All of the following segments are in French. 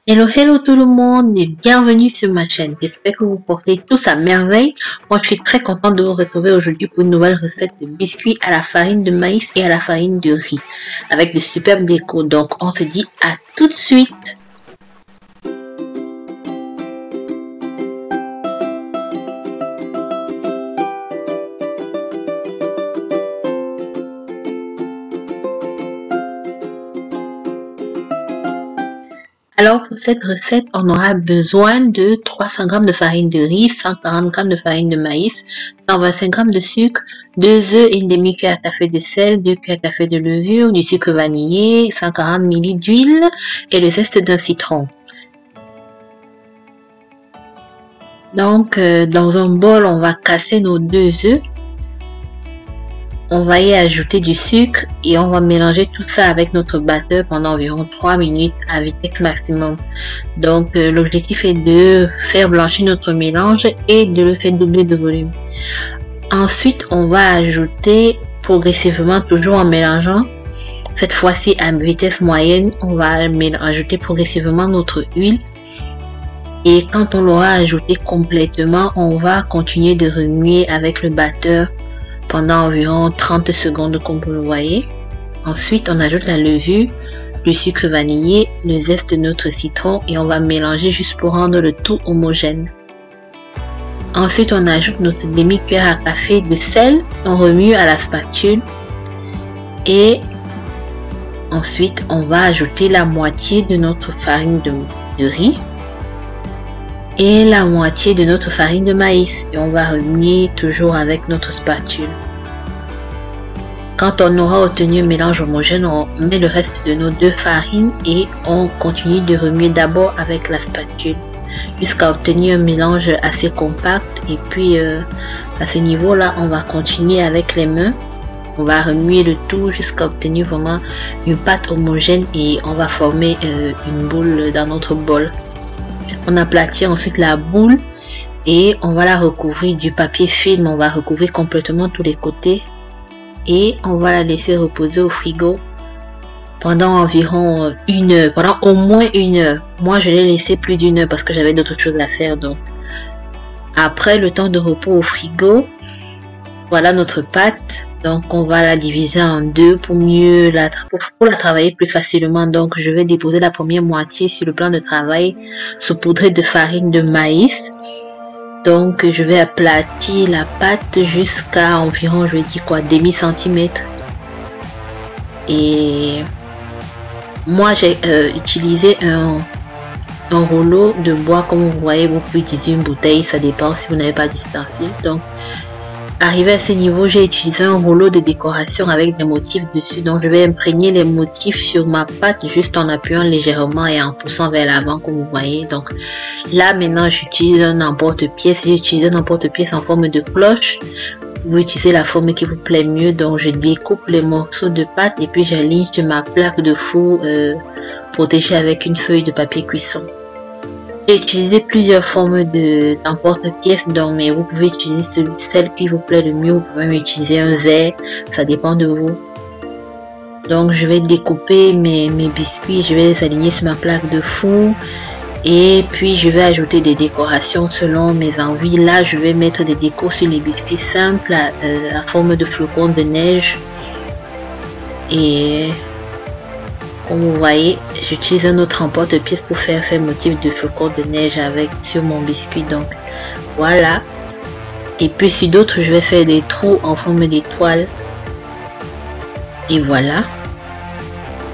Hello, hello tout le monde et bienvenue sur ma chaîne. J'espère que vous portez tous à merveille. Moi, je suis très contente de vous retrouver aujourd'hui pour une nouvelle recette de biscuits à la farine de maïs et à la farine de riz avec de superbes décos. Donc, on se dit à tout de suite. Alors pour cette recette, on aura besoin de 300 g de farine de riz, 140 g de farine de maïs, 125 g de sucre, 2 œufs et une demi-cuillère à café de sel, 2 cuillères à café de levure, du sucre vanillé, 140 ml d'huile et le zeste d'un citron. Donc dans un bol, on va casser nos 2 œufs. On va y ajouter du sucre et on va mélanger tout ça avec notre batteur pendant environ 3 minutes à vitesse maximum. Donc l'objectif est de faire blanchir notre mélange et de le faire doubler de volume. Ensuite, on va ajouter progressivement, toujours en mélangeant, cette fois-ci à vitesse moyenne, on va ajouter progressivement notre huile. Et quand on l'aura ajouté complètement, on va continuer de remuer avec le batteur pendant environ 30 secondes comme vous le voyez. Ensuite, on ajoute la levure, le sucre vanillé, le zeste de notre citron et on va mélanger juste pour rendre le tout homogène. Ensuite, on ajoute notre demi-cuillère à café de sel, on remue à la spatule et ensuite, on va ajouter la moitié de notre farine de riz et la moitié de notre farine de maïs et on va remuer toujours avec notre spatule. Quand on aura obtenu un mélange homogène, on met le reste de nos deux farines et on continue de remuer d'abord avec la spatule jusqu'à obtenir un mélange assez compact et puis à ce niveau là on va continuer avec les mains. On va remuer le tout jusqu'à obtenir vraiment une pâte homogène et on va former une boule dans notre bol. On aplatit ensuite la boule et on va la recouvrir du papier film. On va recouvrir complètement tous les côtés et on va la laisser reposer au frigo pendant environ 1 heure, pendant au moins 1 heure. Moi, je l'ai laissé plus d'1 heure parce que j'avais d'autres choses à faire. Donc, après le temps de repos au frigo, voilà notre pâte. Donc, on va la diviser en deux pour mieux pour la travailler plus facilement. Donc, je vais déposer la première moitié sur le plan de travail saupoudré de farine de maïs. Donc, je vais aplatir la pâte jusqu'à environ, je vais dire quoi, demi centimètre. Et moi, j'ai utilisé un rouleau de bois. Comme vous voyez, vous pouvez utiliser une bouteille, ça dépend si vous n'avez pas d'ustensile. Donc, arrivé à ce niveau, j'ai utilisé un rouleau de décoration avec des motifs dessus. Donc, je vais imprégner les motifs sur ma pâte juste en appuyant légèrement et en poussant vers l'avant, comme vous voyez. Donc, là, maintenant, j'utilise un emporte-pièce. J'ai utilisé un emporte-pièce en forme de cloche. Vous utilisez la forme qui vous plaît mieux. Donc, je découpe les morceaux de pâte et puis j'aligne sur ma plaque de four protégée avec une feuille de papier cuisson. J'ai utilisé plusieurs formes d'emporte-pièces, mais vous pouvez utiliser celle qui vous plaît le mieux. Vous pouvez même utiliser un verre, ça dépend de vous. Donc je vais découper mes biscuits, je vais les aligner sur ma plaque de four et puis je vais ajouter des décorations selon mes envies. Là je vais mettre des décos sur les biscuits simples à forme de flocons de neige et comme vous voyez, j'utilise un autre emporte-pièce pour faire ces motifs de flocons de neige sur mon biscuit. Donc voilà. Et puis sur d'autres, je vais faire des trous en forme d'étoile. Et voilà.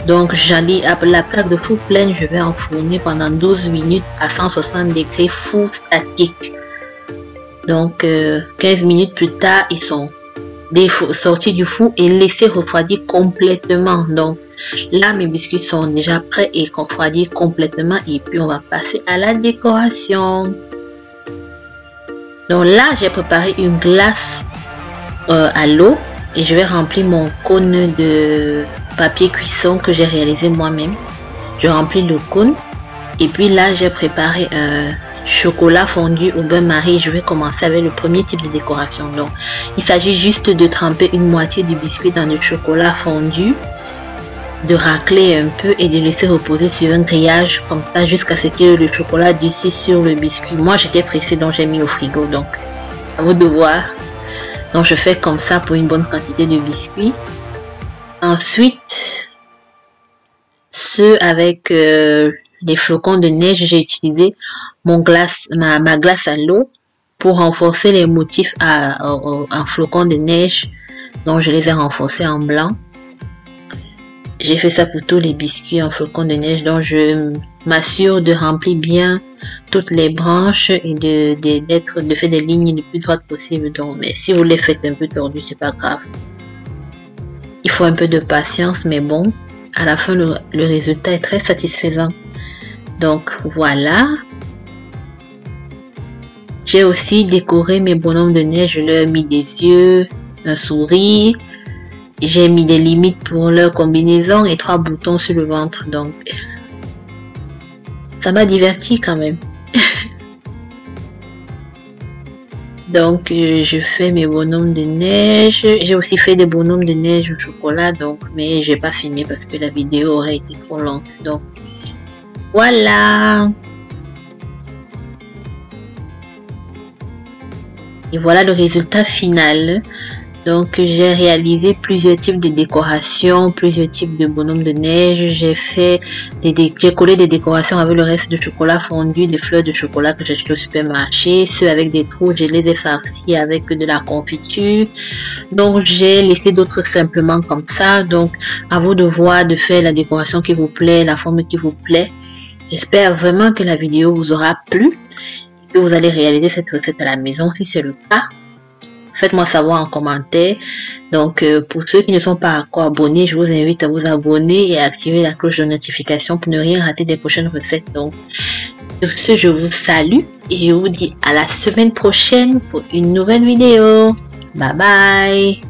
Donc j'allie la plaque de four pleine, je vais enfourner pendant 12 minutes à 160 degrés four statique. Donc 15 minutes plus tard, ils sont sortis du four et laissés refroidir complètement. Donc là, mes biscuits sont déjà prêts et refroidis complètement. Et puis, on va passer à la décoration. Donc là, j'ai préparé une glace à l'eau. Et je vais remplir mon cône de papier cuisson que j'ai réalisé moi-même. Je remplis le cône. Et puis là, j'ai préparé un chocolat fondu au beurre marie. Je vais commencer avec le premier type de décoration. Donc, il s'agit juste de tremper une moitié du biscuit dans le chocolat fondu. de racler un peu et de laisser reposer sur un grillage comme ça jusqu'à ce que le chocolat d'ici sur le biscuit. Moi j'étais pressée donc j'ai mis au frigo, donc à vous de voir. Donc je fais comme ça pour une bonne quantité de biscuits. Ensuite, ceux avec les flocons de neige, j'ai utilisé ma glace à l'eau pour renforcer les motifs en flocons de neige. Donc je les ai renforcés en blanc. J'ai fait ça pour tous les biscuits en flocons de neige. Donc je m'assure de remplir bien toutes les branches et de faire des lignes les plus droites possibles. Donc, mais si vous les faites un peu tordues, c'est pas grave. Il faut un peu de patience, mais bon, à la fin le résultat est très satisfaisant. Donc voilà. J'ai aussi décoré mes bonhommes de neige. Je leur ai mis des yeux, un sourire. J'ai mis des limites pour leur combinaison et 3 boutons sur le ventre. Donc, ça m'a diverti quand même. Donc, je fais mes bonhommes de neige. J'ai aussi fait des bonhommes de neige au chocolat. Donc, mais j'ai pas filmé parce que la vidéo aurait été trop longue. Donc, voilà. Et voilà le résultat final. Donc j'ai réalisé plusieurs types de décorations, plusieurs types de bonhommes de neige. J'ai collé des décorations avec le reste de chocolat fondu, des fleurs de chocolat que j'ai acheté au supermarché. Ceux avec des trous, je les ai farcis avec de la confiture. Donc j'ai laissé d'autres simplement comme ça. Donc à vous de voir, de faire la décoration qui vous plaît, la forme qui vous plaît. J'espère vraiment que la vidéo vous aura plu et que vous allez réaliser cette recette à la maison. Si c'est le cas, faites-moi savoir en commentaire. Donc, pour ceux qui ne sont pas encore abonnés, je vous invite à vous abonner et à activer la cloche de notification pour ne rien rater des prochaines recettes. Donc, sur ce, je vous salue et je vous dis à la semaine prochaine pour une nouvelle vidéo. Bye bye!